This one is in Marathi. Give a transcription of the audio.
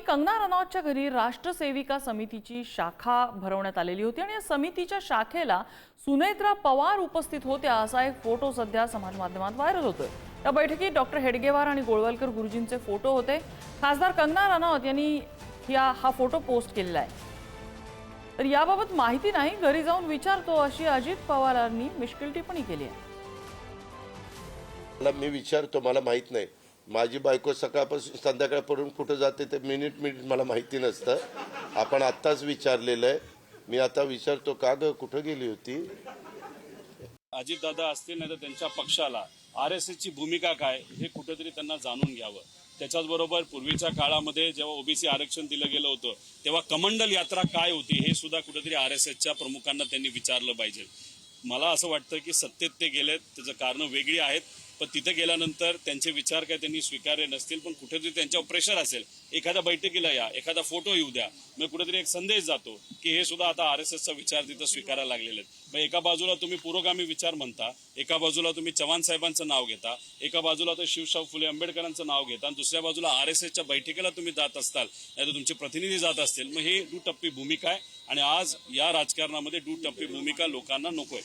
कंगना रनौतच्या घरी राष्ट्रसेविका समितीची शाखा भरवण्यात आलेली होती आणि या समितीच्या शाखेला सुनेत्रा पवार उपस्थित होत्या असा एक फोटो सध्या समाज माध्यमात व्हायरल होतोय। या बैठकीत डॉक्टर हेडगेवार आणि गोळवलकर गुरुजींचे फोटो होते। खासदार कंगना रनौत यांनी हा फोटो पोस्ट केलेला आहे। तर याबाबत माहिती नाही, घरी जाऊन विचारतो अशी अजित पवारांनी मिश्किल टिप्पणी केली आहे। मी विचारतो, मला माहित नाही। माझी बायको सकाळपासून संध्याकाळपर्यंत कुठे जाते ते मिनिट मला माहिती नसतं। आपण आत्ताच विचारलेलं आहे। मी आता विचारतो, का ग कुठे गेली होती? अजित दादा असतील नाही तर त्यांच्या पक्षाला आरएसएसची भूमिका काय हे कुठेतरी त्यांना जाणून घ्यावं। त्याच्याचबरोबर पूर्वीच्या काळामध्ये जेव्हा ओबीसी आरक्षण दिलं गेलं होतं तेव्हा कमंडल यात्रा काय होती हे सुद्धा कुठेतरी आरएसएसच्या प्रमुखांना त्यांनी विचारलं पाहिजे। मला असं वाटतं की सत्तेत ते गेलेत, त्याचं कारण वेगळी आहेत, पण तिथे गेल्यानंतर त्यांचे विचार काय त्यांनी स्वीकारले नसतील, पण कुठेतरी त्यांच्यावर प्रेशर असेल। एखाद्या बैठकीला या, एखादा फोटो येऊ द्या, मग कुठेतरी एक संदेश जातो की हे सुद्धा आता आरएसएसचा विचार तिथं स्वीकारायला लागलेले आहेत। मग एका बाजूला तुम्ही पुरोगामी विचार म्हणता, एका बाजूला तुम्ही चव्हाण साहेबांचं नाव घेता, एका बाजूला तर शिवशाहू फुले आंबेडकरांचं नाव घेता, आणि दुसऱ्या बाजूला आरएसएसच्या बैठकीला तुम्ही जात असताल, नाही तर तुमचे प्रतिनिधी जात असतील। मग हे दुटप्पी भूमिका आहे आणि आज या राजकारणामध्ये दुटप्पी भूमिका लोकांना नकोय।